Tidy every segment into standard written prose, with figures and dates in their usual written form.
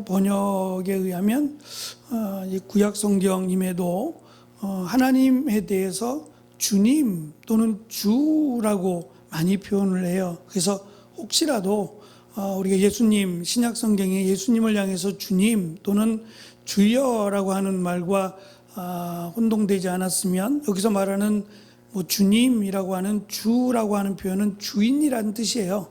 번역에 의하면 이 구약 성경임에도 하나님에 대해서 주님 또는 주라고 많이 표현을 해요. 그래서 혹시라도 우리가 예수님, 신약 성경에 예수님을 향해서 주님 또는 주여라고 하는 말과 혼동되지 않았으면, 여기서 말하는 뭐 주님이라고 하는 주라고 하는 표현은 주인이라는 뜻이에요.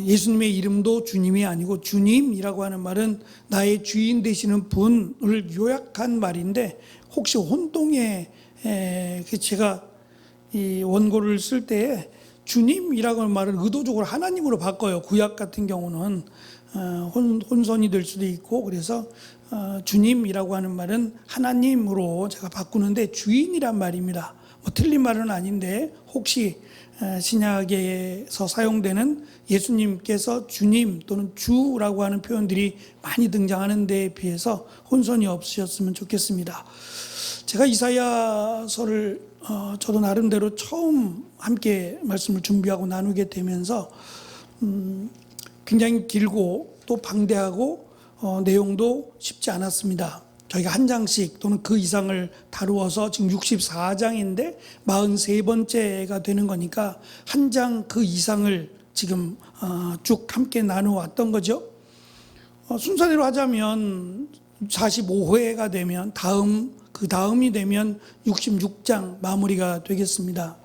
예수님의 이름도 주님이 아니고 주님이라고 하는 말은 나의 주인 되시는 분을 요약한 말인데, 혹시 혼동에 제가 이 원고를 쓸 때에 주님이라고 하는 말을 의도적으로 하나님으로 바꿔요. 구약 같은 경우는 혼선이 될 수도 있고, 그래서 주님이라고 하는 말은 하나님으로 제가 바꾸는데 주인이란 말입니다. 뭐 틀린 말은 아닌데, 혹시 신약에서 사용되는 예수님께서 주님 또는 주라고 하는 표현들이 많이 등장하는 데에 비해서 혼선이 없으셨으면 좋겠습니다. 제가 이사야서를 저도 나름대로 처음 함께 말씀을 준비하고 나누게 되면서 굉장히 길고 또 방대하고 내용도 쉽지 않았습니다. 저희가 한 장씩 또는 그 이상을 다루어서 지금 64장인데 43번째가 되는 거니까 한 장 그 이상을 지금 쭉 함께 나누어왔던 거죠. 순서대로 하자면 45회가 되면 그 다음이 되면 66장 마무리가 되겠습니다.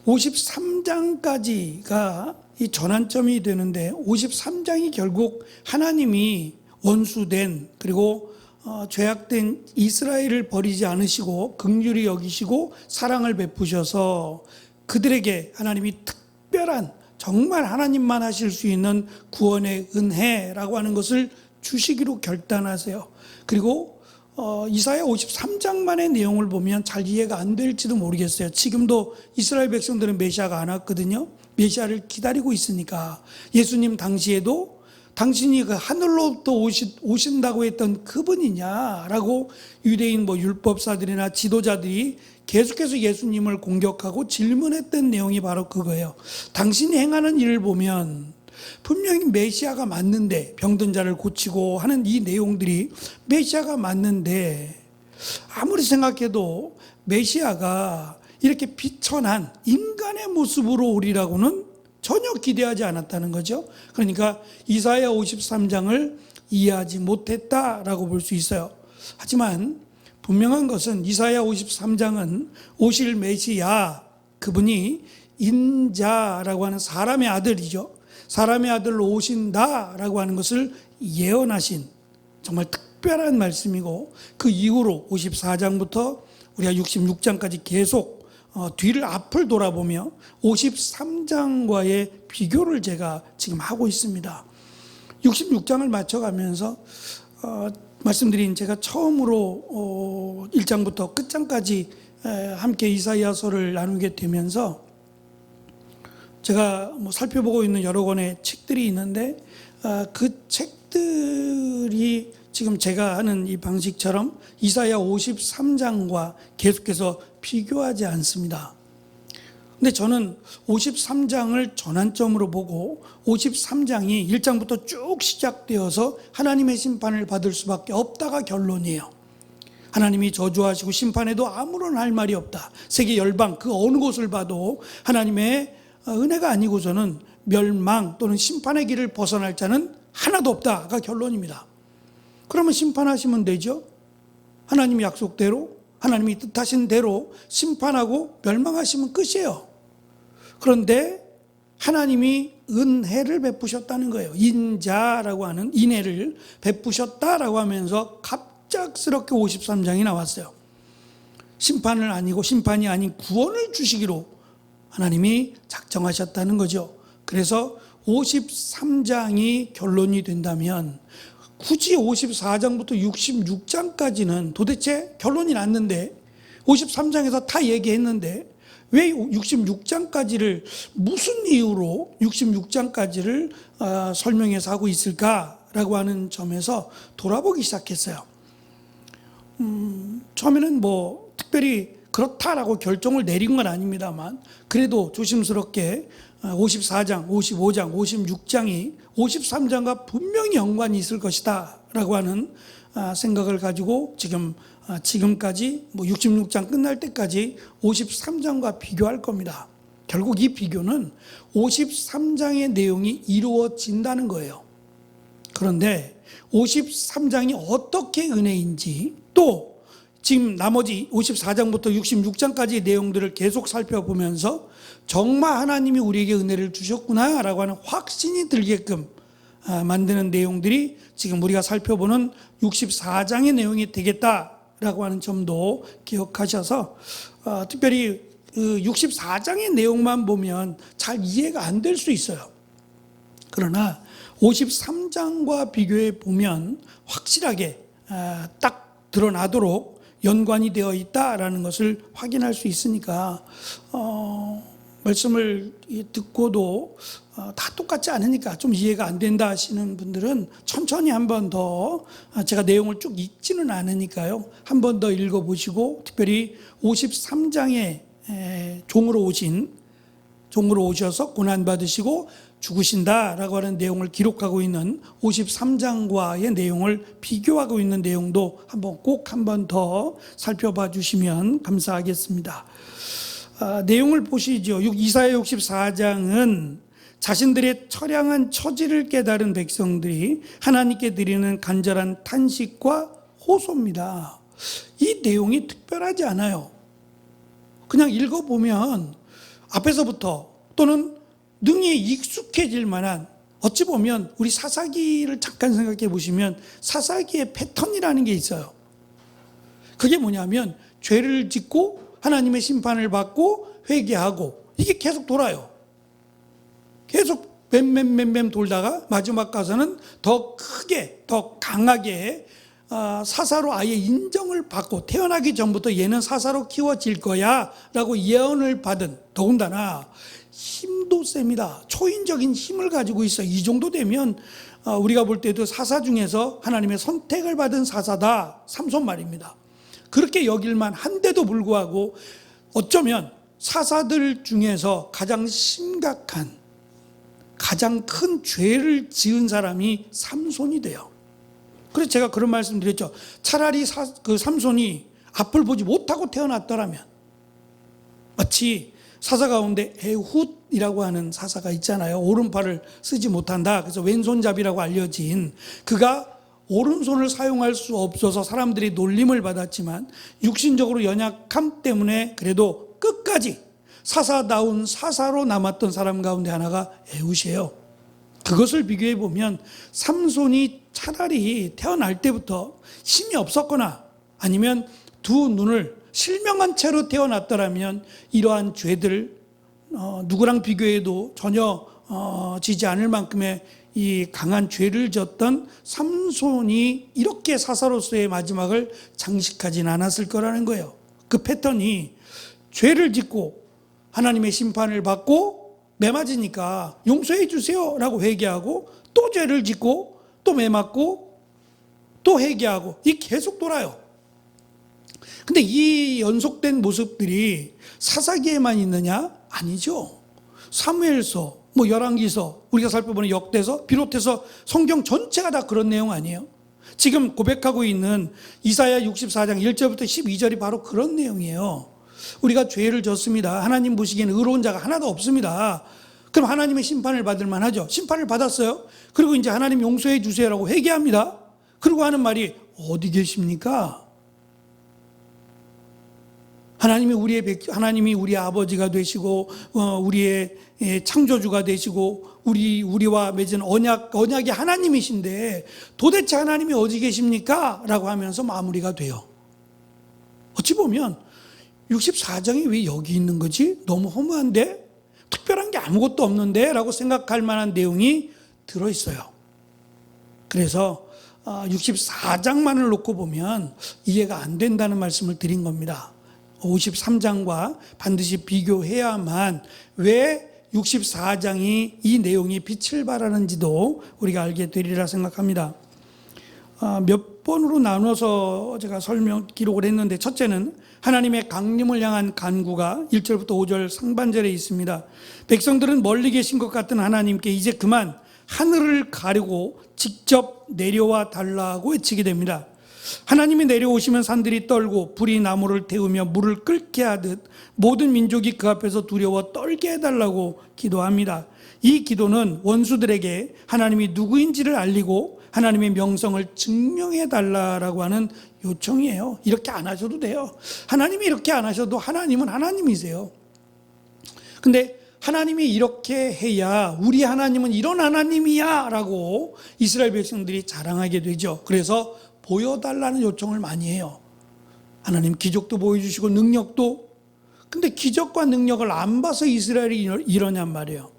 53장까지가 이 전환점이 되는데, 53장이 결국 하나님이 원수된, 그리고 죄악된 이스라엘을 버리지 않으시고 긍휼히 여기시고 사랑을 베푸셔서 그들에게 하나님이 특별한, 정말 하나님만 하실 수 있는 구원의 은혜라고 하는 것을 주시기로 결단하세요. 그리고 이사야 53장만의 내용을 보면 잘 이해가 안 될지도 모르겠어요. 지금도 이스라엘 백성들은 메시아가 안 왔거든요. 메시아를 기다리고 있으니까. 예수님 당시에도 당신이 그 하늘로부터 오신다고 했던 그분이냐라고 유대인 율법사들이나 지도자들이 계속해서 예수님을 공격하고 질문했던 내용이 바로 그거예요. 당신이 행하는 일을 보면 분명히 메시아가 맞는데, 병든 자를 고치고 하는 이 내용들이 메시아가 맞는데, 아무리 생각해도 메시아가 이렇게 비천한 인간의 모습으로 오리라고는 전혀 기대하지 않았다는 거죠. 그러니까 이사야 53장을 이해하지 못했다라고 볼 수 있어요. 하지만 분명한 것은 이사야 53장은 오실 메시아, 그분이 인자라고 하는 사람의 아들이죠. 사람의 아들로 오신다라고 하는 것을 예언하신 정말 특별한 말씀이고, 그 이후로 54장부터 우리가 66장까지 계속 뒤를 앞을 돌아보며 53장과의 비교를 제가 지금 하고 있습니다. 66장을 맞춰가면서 말씀드린, 제가 처음으로 1장부터 끝장까지 함께 이사야서를 나누게 되면서 제가 살펴보고 있는 여러 권의 책들이 있는데, 그 책들이 지금 제가 하는 이 방식처럼 이사야 53장과 계속해서 비교하지 않습니다. 근데 저는 53장을 전환점으로 보고 53장이 1장부터 쭉 시작되어서 하나님의 심판을 받을 수밖에 없다가 결론이에요. 하나님이 저주하시고 심판해도 아무런 할 말이 없다. 세계 열방 그 어느 곳을 봐도 하나님의 은혜가 아니고서는 멸망 또는 심판의 길을 벗어날 자는 하나도 없다가 결론입니다. 그러면 심판하시면 되죠. 하나님의 약속대로, 하나님이 뜻하신 대로 심판하고 멸망하시면 끝이에요. 그런데 하나님이 은혜를 베푸셨다는 거예요. 인자라고 하는 인혜를 베푸셨다라고 하면서 갑작스럽게 53장이 나왔어요. 심판을 아니고, 심판이 아닌 구원을 주시기로 하나님이 작정하셨다는 거죠. 그래서 53장이 결론이 된다면 굳이 54장부터 66장까지는 도대체 결론이 났는데, 53장에서 다 얘기했는데 왜 66장까지를, 무슨 이유로 66장까지를 설명해서 하고 있을까라고 하는 점에서 돌아보기 시작했어요. 처음에는 특별히 그렇다라고 결정을 내린 건 아닙니다만 그래도 조심스럽게 54장, 55장, 56장이 53장과 분명히 연관이 있을 것이다 라고 하는 생각을 가지고 지금까지 66장 끝날 때까지 53장과 비교할 겁니다. 결국 이 비교는 53장의 내용이 이루어진다는 거예요. 그런데 53장이 어떻게 은혜인지 또 지금 나머지 54장부터 66장까지의 내용들을 계속 살펴보면서 정말 하나님이 우리에게 은혜를 주셨구나 라고 하는 확신이 들게끔 만드는 내용들이 지금 우리가 살펴보는 64장의 내용이 되겠다라고 하는 점도 기억하셔서 특별히 그 64장의 내용만 보면 잘 이해가 안 될 수 있어요. 그러나 53장과 비교해 보면 확실하게 딱 드러나도록 연관이 되어 있다라는 것을 확인할 수 있으니까 말씀을 듣고도 다 똑같지 않으니까 좀 이해가 안 된다 하시는 분들은 천천히 한 번 더, 제가 내용을 쭉 읽지는 않으니까요, 한 번 더 읽어보시고 특별히 53장에 종으로 오셔서 고난받으시고 죽으신다라고 하는 내용을 기록하고 있는 53장과의 내용을 비교하고 있는 내용도 꼭 한 번 더 살펴봐 주시면 감사하겠습니다. 내용을 보시죠. 이사야 64장은 자신들의 처량한 처지를 깨달은 백성들이 하나님께 드리는 간절한 탄식과 호소입니다. 이 내용이 특별하지 않아요. 그냥 읽어보면 앞에서부터 또는 능히 익숙해질 만한, 어찌 보면 우리 사사기를 잠깐 생각해 보시면 사사기의 패턴이라는 게 있어요. 그게 뭐냐면 죄를 짓고 하나님의 심판을 받고 회개하고, 이게 계속 돌아요. 계속 맴 돌다가 마지막 가서는 더 크게, 더 강하게 사사로 아예 인정을 받고, 태어나기 전부터 얘는 사사로 키워질 거야 라고 예언을 받은, 더군다나 힘도 셉니다. 초인적인 힘을 가지고 있어요. 이 정도 되면 우리가 볼 때도 사사 중에서 하나님의 선택을 받은 사사다, 삼손 말입니다. 그렇게 여길만 한데도 불구하고 어쩌면 사사들 중에서 가장 심각한, 가장 큰 죄를 지은 사람이 삼손이 돼요. 그래서 제가 그런 말씀 드렸죠. 차라리 그 삼손이 앞을 보지 못하고 태어났더라면, 마치 사사 가운데 에훗이라고 하는 사사가 있잖아요. 오른팔을 쓰지 못한다. 그래서 왼손잡이라고 알려진, 그가 오른손을 사용할 수 없어서 사람들이 놀림을 받았지만 육신적으로 연약함 때문에 그래도 끝까지 사사다운 사사로 남았던 사람 가운데 하나가 에훗이에요. 그것을 비교해 보면 삼손이 차라리 태어날 때부터 힘이 없었거나 아니면 두 눈을 실명한 채로 태어났더라면 이러한 죄들 누구랑 비교해도 전혀 지지 않을 만큼의 이 강한 죄를 졌던 삼손이 이렇게 사사로서의 마지막을 장식하진 않았을 거라는 거예요. 그 패턴이 죄를 짓고 하나님의 심판을 받고 매맞으니까 용서해 주세요 라고 회개하고, 또 죄를 짓고 또 매맞고 또 회개하고, 이 계속 돌아요. 근데 이 연속된 모습들이 사사기에만 있느냐? 아니죠. 사무엘서, 열왕기서, 우리가 살펴보는 역대서 비롯해서 성경 전체가 다 그런 내용 아니에요? 지금 고백하고 있는 이사야 64장 1절부터 12절이 바로 그런 내용이에요. 우리가 죄를 졌습니다. 하나님 보시기에는 의로운 자가 하나도 없습니다. 그럼 하나님의 심판을 받을 만하죠. 심판을 받았어요. 그리고 이제 하나님 용서해 주세요라고 회개합니다. 그리고 하는 말이 어디 계십니까? 하나님이 우리의 아버지가 되시고 우리의 창조주가 되시고 우리와 맺은 언약이 하나님이신데 도대체 하나님이 어디 계십니까? 라고 하면서 마무리가 돼요. 어찌 보면 64장이 왜 여기 있는 거지? 너무 허무한데? 특별한 게 아무것도 없는데? 라고 생각할 만한 내용이 들어있어요. 그래서 64장만을 놓고 보면 이해가 안 된다는 말씀을 드린 겁니다. 53장과 반드시 비교해야만 왜 64장이 이 내용이 빛을 발하는지도 우리가 알게 되리라 생각합니다. 몇 몇 번으로 나눠서 제가 기록을 했는데, 첫째는 하나님의 강림을 향한 간구가 1절부터 5절 상반절에 있습니다. 백성들은 멀리 계신 것 같은 하나님께 이제 그만 하늘을 가르고 직접 내려와 달라고 외치게 됩니다. 하나님이 내려오시면 산들이 떨고 불이 나무를 태우며 물을 끓게 하듯 모든 민족이 그 앞에서 두려워 떨게 해달라고 기도합니다. 이 기도는 원수들에게 하나님이 누구인지를 알리고 하나님의 명성을 증명해 달라고 하는 요청이에요. 이렇게 안 하셔도 돼요. 하나님이 이렇게 안 하셔도 하나님은 하나님이세요. 근데 하나님이 이렇게 해야 우리 하나님은 이런 하나님이야 라고 이스라엘 백성들이 자랑하게 되죠. 그래서 보여달라는 요청을 많이 해요. 하나님 기적도 보여주시고 능력도. 근데 기적과 능력을 안 봐서 이스라엘이 이러냔 말이에요.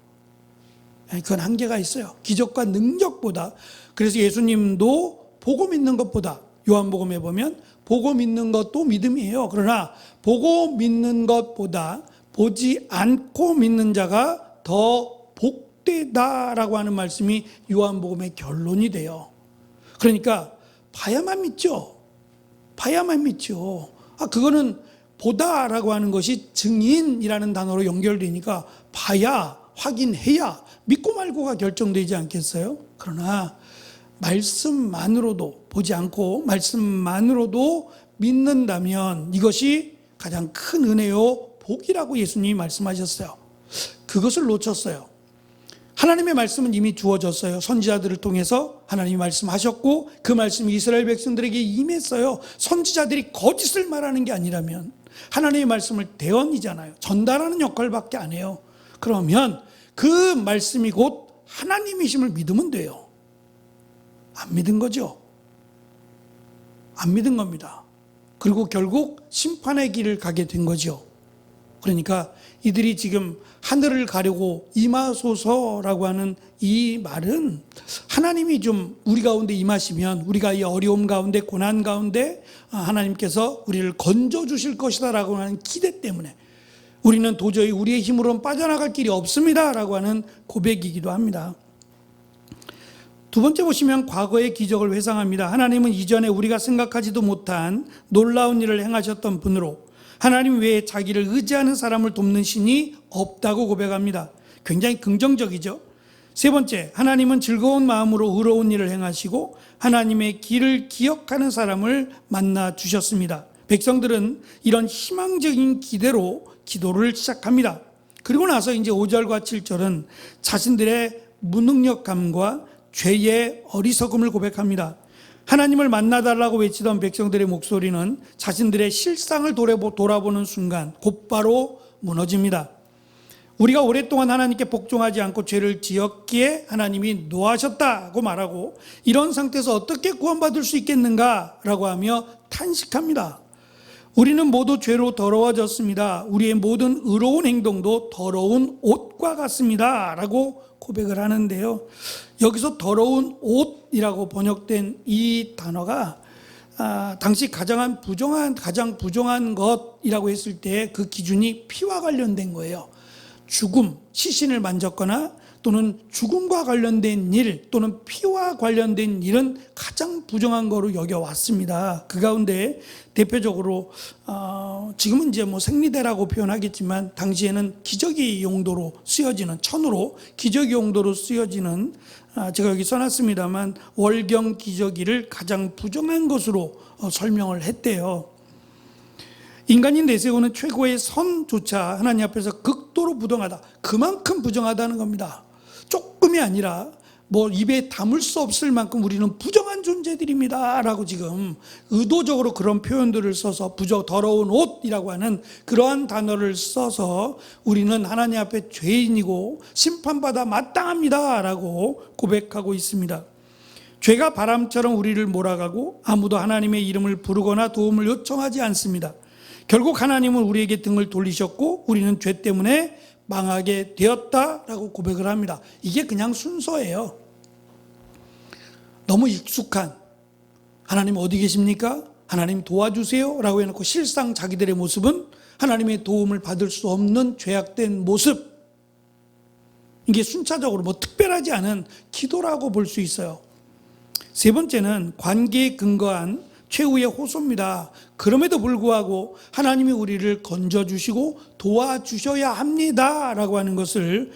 그건 한계가 있어요. 기적과 능력보다. 그래서 예수님도 보고 믿는 것보다, 요한복음에 보면 보고 믿는 것도 믿음이에요. 그러나 보고 믿는 것보다 보지 않고 믿는 자가 더 복되다라고 하는 말씀이 요한복음의 결론이 돼요. 그러니까 봐야만 믿죠. 봐야만 믿죠. 그거는 보다라고 하는 것이 증인이라는 단어로 연결되니까 봐야, 확인해야, 믿고 말고가 결정되지 않겠어요? 그러나 말씀만으로도, 보지 않고 말씀만으로도 믿는다면 이것이 가장 큰 은혜요 복이라고 예수님이 말씀하셨어요. 그것을 놓쳤어요. 하나님의 말씀은 이미 주어졌어요. 선지자들을 통해서 하나님이 말씀하셨고 그 말씀이 이스라엘 백성들에게 임했어요. 선지자들이 거짓을 말하는 게 아니라면, 하나님의 말씀을 대언이잖아요. 전달하는 역할밖에 안 해요. 그러면 그 말씀이 곧 하나님이심을 믿으면 돼요. 안 믿은 거죠. 안 믿은 겁니다. 그리고 결국 심판의 길을 가게 된 거죠. 그러니까 이들이 지금 하늘을 가려고 임하소서라고 하는 이 말은 하나님이 좀 우리 가운데 임하시면 우리가 이 어려움 가운데, 고난 가운데 하나님께서 우리를 건져 주실 것이다라고 하는 기대 때문에, 우리는 도저히 우리의 힘으로는 빠져나갈 길이 없습니다라고 하는 고백이기도 합니다. 두 번째 보시면 과거의 기적을 회상합니다. 하나님은 이전에 우리가 생각하지도 못한 놀라운 일을 행하셨던 분으로 하나님 외에 자기를 의지하는 사람을 돕는 신이 없다고 고백합니다. 굉장히 긍정적이죠. 세 번째, 하나님은 즐거운 마음으로 의로운 일을 행하시고 하나님의 길을 기억하는 사람을 만나 주셨습니다. 백성들은 이런 희망적인 기대로 기도를 시작합니다. 그리고 나서 이제 5절과 7절은 자신들의 무능력감과 죄의 어리석음을 고백합니다. 하나님을 만나달라고 외치던 백성들의 목소리는 자신들의 실상을 돌아보는 순간 곧바로 무너집니다. 우리가 오랫동안 하나님께 복종하지 않고 죄를 지었기에 하나님이 노하셨다고 말하고, 이런 상태에서 어떻게 구원받을 수 있겠는가라고 하며 탄식합니다. 우리는 모두 죄로 더러워졌습니다. 우리의 모든 의로운 행동도 더러운 옷과 같습니다 라고 고백을 하는데요, 여기서 더러운 옷이라고 번역된 이 단어가 당시 가장 부정한 것이라고 했을 때 그 기준이 피와 관련된 거예요. 죽음, 시신을 만졌거나 또는 죽음과 관련된 일 또는 피와 관련된 일은 가장 부정한 거로 여겨왔습니다. 그 가운데 대표적으로 지금은 이제 생리대라고 표현하겠지만 당시에는 기저귀 용도로 쓰여지는, 천으로 기저귀 용도로 쓰여지는, 제가 여기 써놨습니다만 월경 기저귀를 가장 부정한 것으로 설명을 했대요. 인간이 내세우는 최고의 선조차 하나님 앞에서 극도로 부정하다, 그만큼 부정하다는 겁니다. 조금이 아니라 입에 담을 수 없을 만큼 우리는 부정한 존재들입니다 라고 지금 의도적으로 그런 표현들을 써서 더러운 옷이라고 하는 그러한 단어를 써서 우리는 하나님 앞에 죄인이고 심판받아 마땅합니다 라고 고백하고 있습니다. 죄가 바람처럼 우리를 몰아가고 아무도 하나님의 이름을 부르거나 도움을 요청하지 않습니다. 결국 하나님은 우리에게 등을 돌리셨고 우리는 죄 때문에 망하게 되었다라고 고백을 합니다. 이게 그냥 순서예요. 너무 익숙한, 하나님 어디 계십니까? 하나님 도와주세요 라고 해놓고 실상 자기들의 모습은 하나님의 도움을 받을 수 없는 죄악된 모습, 이게 순차적으로 특별하지 않은 기도라고 볼 수 있어요. 세 번째는 관계에 근거한 최후의 호소입니다. 그럼에도 불구하고 하나님이 우리를 건져주시고 도와주셔야 합니다라고 하는 것을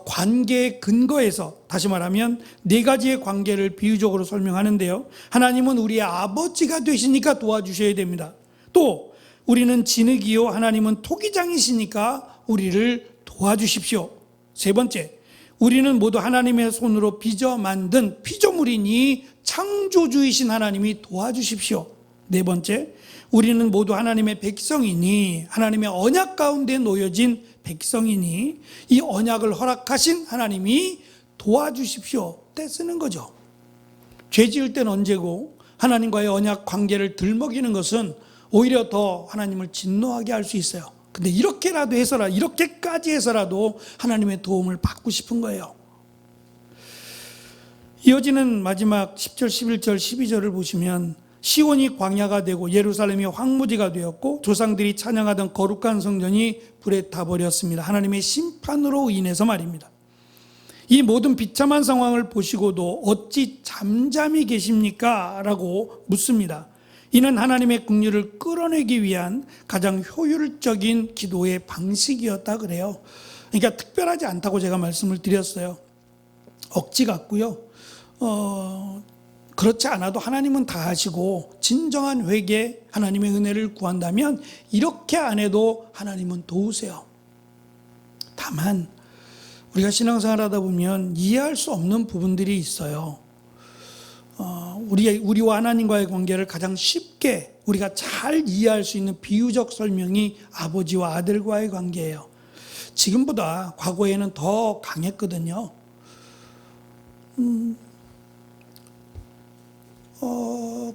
관계에 근거해서, 다시 말하면 네 가지의 관계를 비유적으로 설명하는데요. 하나님은 우리의 아버지가 되시니까 도와주셔야 됩니다. 또 우리는 진흙이요 하나님은 토기장이시니까 우리를 도와주십시오. 세 번째, 우리는 모두 하나님의 손으로 빚어 만든 피조물이니 창조주이신 하나님이 도와주십시오. 네 번째, 우리는 모두 하나님의 백성이니 하나님의 언약 가운데 놓여진 백성이니 이 언약을 허락하신 하나님이 도와주십시오. 떼쓰는 거죠. 죄 지을 때는 언제고 하나님과의 언약 관계를 들먹이는 것은 오히려 더 하나님을 진노하게 할 수 있어요. 근데 이렇게까지 해서라도 하나님의 도움을 받고 싶은 거예요. 이어지는 마지막 10절, 11절, 12절을 보시면 시온이 광야가 되고 예루살렘이 황무지가 되었고 조상들이 찬양하던 거룩한 성전이 불에 타버렸습니다. 하나님의 심판으로 인해서 말입니다. 이 모든 비참한 상황을 보시고도 어찌 잠잠히 계십니까? 라고 묻습니다. 이는 하나님의 긍휼을 끌어내기 위한 가장 효율적인 기도의 방식이었다 그래요. 그러니까 특별하지 않다고 제가 말씀을 드렸어요. 억지 같고요. 그렇지 않아도 하나님은 다 하시고 진정한 회개, 하나님의 은혜를 구한다면 이렇게 안 해도 하나님은 도우세요. 다만 우리가 신앙생활 하다 보면 이해할 수 없는 부분들이 있어요. 우리와 하나님과의 관계를 가장 쉽게 우리가 잘 이해할 수 있는 비유적 설명이 아버지와 아들과의 관계예요. 지금보다 과거에는 더 강했거든요.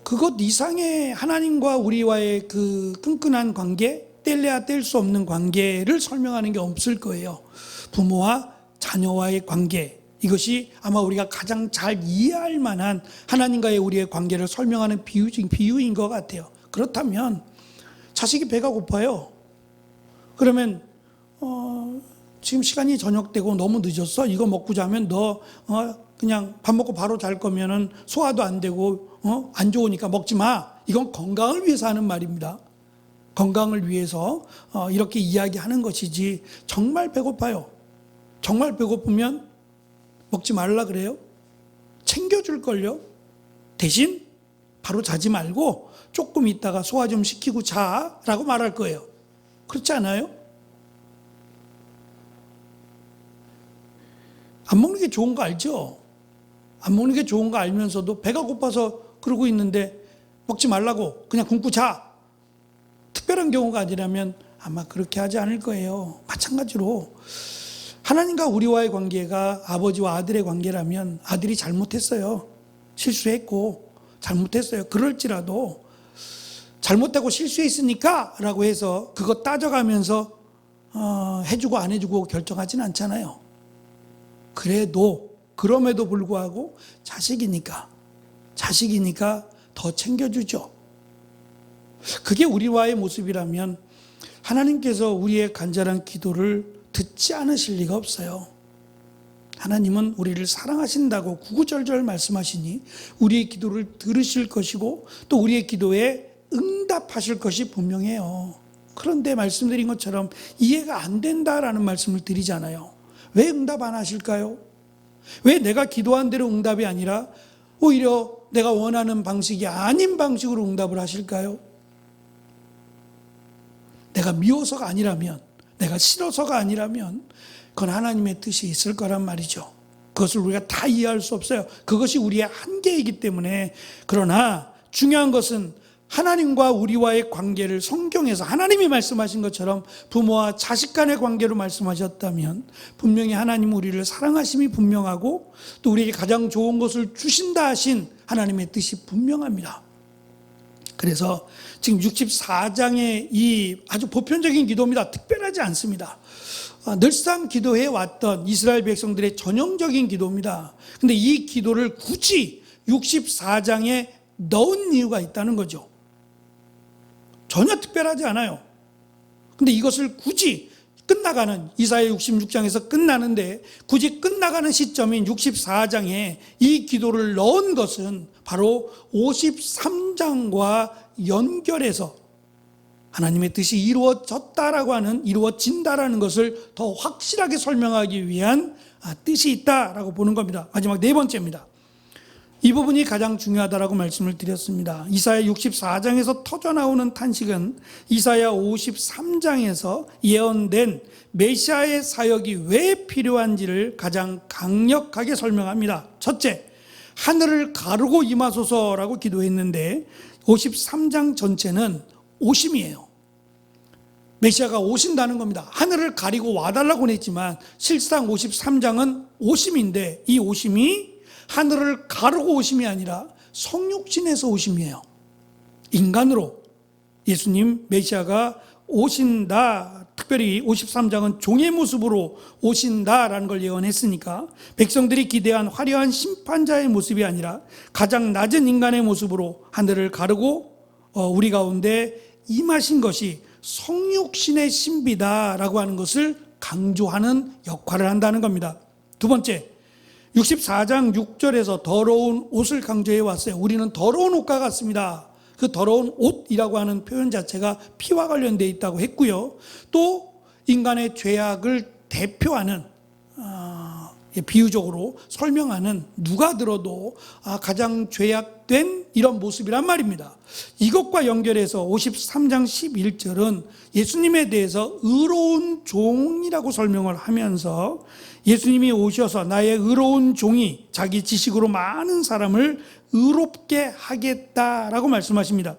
그것 이상의 하나님과 우리와의 그 끈끈한 관계, 뗄래야 뗄 수 없는 관계를 설명하는 게 없을 거예요. 부모와 자녀와의 관계, 이것이 아마 우리가 가장 잘 이해할 만한 하나님과의 우리의 관계를 설명하는 비유인 것 같아요. 그렇다면 자식이 배가 고파요. 그러면 지금 시간이 저녁되고 너무 늦었어. 이거 먹고 자면 너 그냥 밥 먹고 바로 잘 거면은 소화도 안 되고 안 좋으니까 먹지 마. 이건 건강을 위해서 하는 말입니다. 건강을 위해서 이렇게 이야기하는 것이지, 정말 배고파요. 정말 배고프면 먹지 말라 그래요? 챙겨줄걸요? 대신 바로 자지 말고 조금 있다가 소화 좀 시키고 자라고 말할 거예요. 그렇지 않아요? 안 먹는 게 좋은 거 알죠? 안 먹는 게 좋은 거 알면서도 배가 고파서 그러고 있는데 먹지 말라고 그냥 굶고 자. 특별한 경우가 아니라면 아마 그렇게 하지 않을 거예요. 마찬가지로 하나님과 우리와의 관계가 아버지와 아들의 관계라면 아들이 잘못했어요. 실수했고 잘못했어요. 그럴지라도 잘못하고 실수했으니까 라고 해서 그거 따져가면서 해주고 안 해주고 결정하지는 않잖아요. 그럼에도 불구하고 자식이니까 더 챙겨주죠. 그게 우리와의 모습이라면 하나님께서 우리의 간절한 기도를 듣지 않으실 리가 없어요. 하나님은 우리를 사랑하신다고 구구절절 말씀하시니 우리의 기도를 들으실 것이고 또 우리의 기도에 응답하실 것이 분명해요. 그런데 말씀드린 것처럼 이해가 안 된다라는 말씀을 드리잖아요. 왜 응답 안 하실까요? 왜 내가 기도한 대로 응답이 아니라 오히려 내가 원하는 방식이 아닌 방식으로 응답을 하실까요? 내가 미워서가 아니라면, 내가 싫어서가 아니라면 그건 하나님의 뜻이 있을 거란 말이죠. 그것을 우리가 다 이해할 수 없어요. 그것이 우리의 한계이기 때문에. 그러나 중요한 것은 하나님과 우리와의 관계를 성경에서 하나님이 말씀하신 것처럼 부모와 자식 간의 관계로 말씀하셨다면 분명히 하나님은 우리를 사랑하심이 분명하고 또 우리에게 가장 좋은 것을 주신다 하신 하나님의 뜻이 분명합니다. 그래서 지금 64장의 이 아주 보편적인 기도입니다. 특별하지 않습니다. 늘상 기도해 왔던 이스라엘 백성들의 전형적인 기도입니다. 근데 이 기도를 굳이 64장에 넣은 이유가 있다는 거죠. 전혀 특별하지 않아요. 근데 이것을 굳이 끝나가는 이사야 66장에서 끝나는데 굳이 끝나가는 시점인 64장에 이 기도를 넣은 것은 바로 53장과 연결해서 하나님의 뜻이 이루어졌다라고 하는, 이루어진다라는 것을 더 확실하게 설명하기 위한 뜻이 있다라고 보는 겁니다. 마지막 네 번째입니다. 이 부분이 가장 중요하다라고 말씀을 드렸습니다. 이사야 64장에서 터져나오는 탄식은 이사야 53장에서 예언된 메시아의 사역이 왜 필요한지를 가장 강력하게 설명합니다. 첫째, 하늘을 가르고 임하소서라고 기도했는데 53장 전체는 오심이에요. 메시아가 오신다는 겁니다. 하늘을 가리고 와달라고 했지만 실상 53장은 오심인데 이 오심이 하늘을 가르고 오심이 아니라 성육신에서 오심이에요. 인간으로 예수님 메시아가 오신다. 특별히 53장은 종의 모습으로 오신다라는 걸 예언했으니까 백성들이 기대한 화려한 심판자의 모습이 아니라 가장 낮은 인간의 모습으로 하늘을 가르고 우리 가운데 임하신 것이 성육신의 신비다라고 하는 것을 강조하는 역할을 한다는 겁니다. 두 번째, 64장 6절에서 더러운 옷을 강조해 왔어요. 우리는 더러운 옷과 같습니다. 그 더러운 옷이라고 하는 표현 자체가 피와 관련되어 있다고 했고요. 또 인간의 죄악을 대표하는 비유적으로 설명하는, 누가 들어도 가장 죄악된 이런 모습이란 말입니다. 이것과 연결해서 53장 11절은 예수님에 대해서 의로운 종이라고 설명을 하면서 예수님이 오셔서 나의 의로운 종이 자기 지식으로 많은 사람을 의롭게 하겠다라고 말씀하십니다.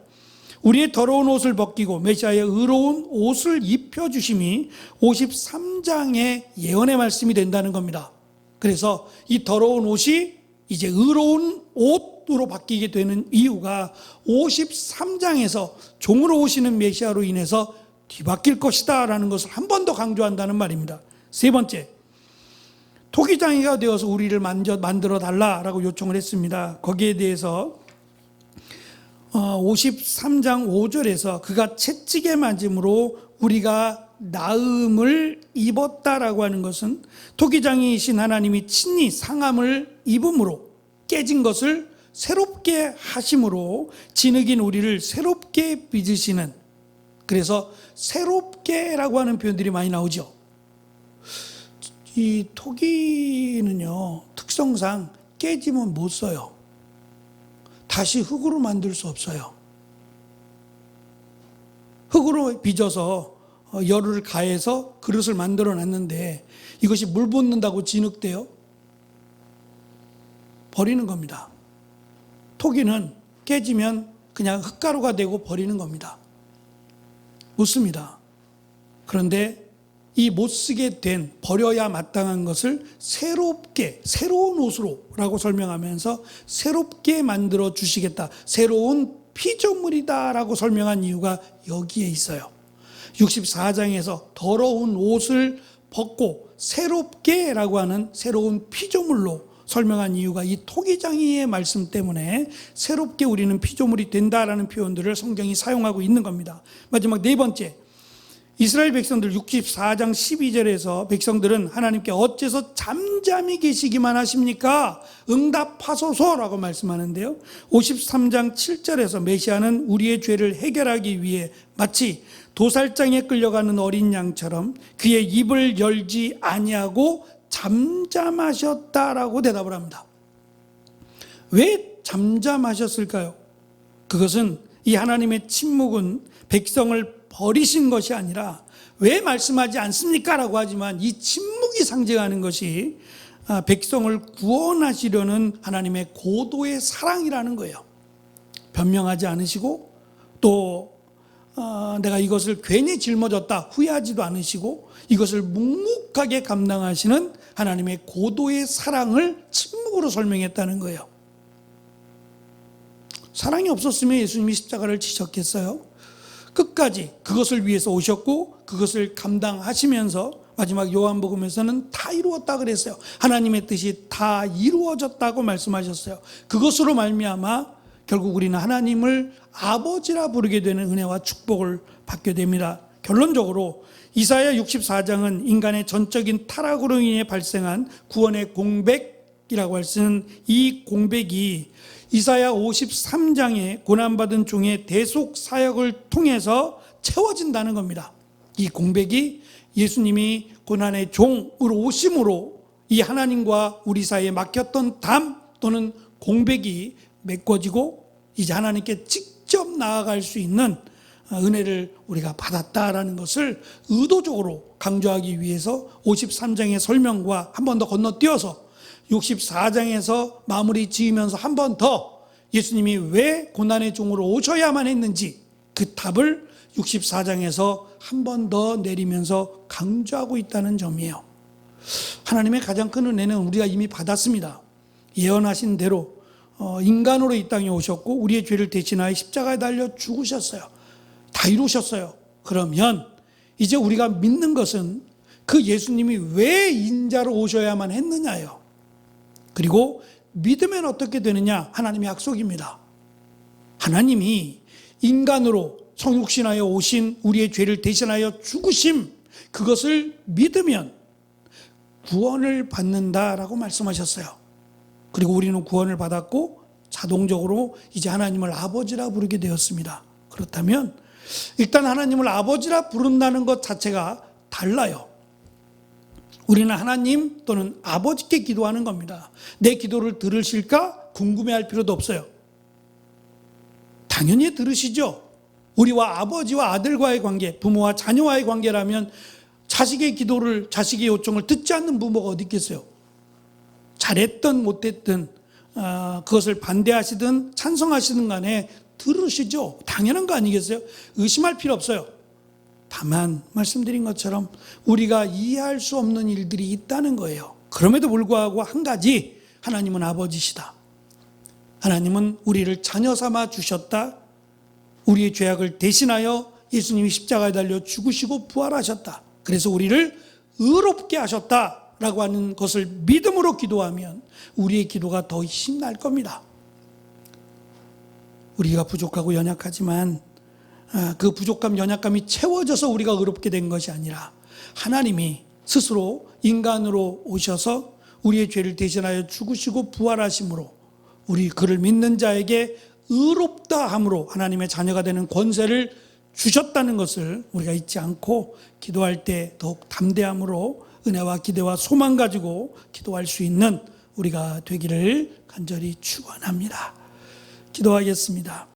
우리의 더러운 옷을 벗기고 메시아의 의로운 옷을 입혀주심이 53장의 예언의 말씀이 된다는 겁니다. 그래서 이 더러운 옷이 이제 의로운 옷으로 바뀌게 되는 이유가 53장에서 종으로 오시는 메시아로 인해서 뒤바뀔 것이다 라는 것을 한 번 더 강조한다는 말입니다. 세 번째, 토기장이가 되어서 우리를 만들어 달라라고 요청을 했습니다. 거기에 대해서 53장 5절에서 그가 채찍에 맞음으로 우리가 나음을 입었다라고 하는 것은 토기장이신 하나님이 친히 상함을 입음으로 깨진 것을 새롭게 하심으로 진흙인 우리를 새롭게 빚으시는, 그래서 새롭게라고 하는 표현들이 많이 나오죠. 이 토기는요, 특성상 깨지면 못 써요. 다시 흙으로 만들 수 없어요. 흙으로 빚어서 열을 가해서 그릇을 만들어 놨는데 이것이 물 붓는다고 진흙돼요? 버리는 겁니다. 토기는 깨지면 그냥 흙가루가 되고 버리는 겁니다. 못 씁니다. 그런데 이 못 쓰게 된, 버려야 마땅한 것을 새롭게, 새로운 옷으로 라고 설명하면서 새롭게 만들어 주시겠다, 새로운 피조물이다 라고 설명한 이유가 여기에 있어요. 64장에서 더러운 옷을 벗고 새롭게 라고 하는 새로운 피조물로 설명한 이유가 이 토기장이의 말씀 때문에 새롭게 우리는 피조물이 된다라는 표현들을 성경이 사용하고 있는 겁니다. 마지막 네 번째, 이스라엘 백성들 64장 12절에서 백성들은 하나님께 어째서 잠잠히 계시기만 하십니까? 응답하소서라고 말씀하는데요. 53장 7절에서 메시아는 우리의 죄를 해결하기 위해 마치 도살장에 끌려가는 어린 양처럼 그의 입을 열지 아니하고 잠잠하셨다라고 대답을 합니다. 왜 잠잠하셨을까요? 그것은 이 하나님의 침묵은 백성을 버리신 것이 아니라, 왜 말씀하지 않습니까? 라고 하지만 이 침묵이 상징하는 것이 백성을 구원하시려는 하나님의 고도의 사랑이라는 거예요. 변명하지 않으시고 또 내가 이것을 괜히 짊어졌다 후회하지도 않으시고 이것을 묵묵하게 감당하시는 하나님의 고도의 사랑을 침묵으로 설명했다는 거예요. 사랑이 없었으면 예수님이 십자가를 지셨겠어요? 끝까지 그것을 위해서 오셨고 그것을 감당하시면서 마지막 요한복음에서는 다 이루었다 그랬어요. 하나님의 뜻이 다 이루어졌다고 말씀하셨어요. 그것으로 말미암아 결국 우리는 하나님을 아버지라 부르게 되는 은혜와 축복을 받게 됩니다. 결론적으로 이사야 64장은 인간의 전적인 타락으로 인해 발생한 구원의 공백이라고 할 수 있는 이 공백이 이사야 53장의 고난받은 종의 대속 사역을 통해서 채워진다는 겁니다. 이 공백이 예수님이 고난의 종으로 오심으로 이 하나님과 우리 사이에 막혔던 담 또는 공백이 메꿔지고 이제 하나님께 직접 나아갈 수 있는 은혜를 우리가 받았다라는 것을 의도적으로 강조하기 위해서 53장의 설명과 한 번 더 건너뛰어서 64장에서 마무리 지으면서 한 번 더 예수님이 왜 고난의 종으로 오셔야만 했는지 그 답을 64장에서 한 번 더 내리면서 강조하고 있다는 점이에요. 하나님의 가장 큰 은혜는 우리가 이미 받았습니다. 예언하신 대로 인간으로 이 땅에 오셨고 우리의 죄를 대신하여 십자가에 달려 죽으셨어요. 다 이루셨어요. 그러면 이제 우리가 믿는 것은 그 예수님이 왜 인자로 오셔야만 했느냐예요. 그리고 믿으면 어떻게 되느냐? 하나님의 약속입니다. 하나님이 인간으로 성육신하여 오신 우리의 죄를 대신하여 죽으심, 그것을 믿으면 구원을 받는다라고 말씀하셨어요. 그리고 우리는 구원을 받았고 자동적으로 이제 하나님을 아버지라 부르게 되었습니다. 그렇다면 일단 하나님을 아버지라 부른다는 것 자체가 달라요. 우리는 하나님 또는 아버지께 기도하는 겁니다. 내 기도를 들으실까 궁금해할 필요도 없어요. 당연히 들으시죠. 우리와 아버지와 아들과의 관계, 부모와 자녀와의 관계라면 자식의 기도를, 자식의 요청을 듣지 않는 부모가 어디 있겠어요. 잘했든 못했든 그것을 반대하시든 찬성하시든 간에 들으시죠. 당연한 거 아니겠어요? 의심할 필요 없어요. 다만 말씀드린 것처럼 우리가 이해할 수 없는 일들이 있다는 거예요. 그럼에도 불구하고 한 가지, 하나님은 아버지시다. 하나님은 우리를 자녀 삼아 주셨다. 우리의 죄악을 대신하여 예수님이 십자가에 달려 죽으시고 부활하셨다. 그래서 우리를 의롭게 하셨다라고 하는 것을 믿음으로 기도하면 우리의 기도가 더 힘날 겁니다. 우리가 부족하고 연약하지만 그 부족함, 연약감이 채워져서 우리가 의롭게 된 것이 아니라 하나님이 스스로 인간으로 오셔서 우리의 죄를 대신하여 죽으시고 부활하심으로 우리 그를 믿는 자에게 의롭다 함으로 하나님의 자녀가 되는 권세를 주셨다는 것을 우리가 잊지 않고 기도할 때 더욱 담대함으로 은혜와 기대와 소망 가지고 기도할 수 있는 우리가 되기를 간절히 축원합니다. 기도하겠습니다.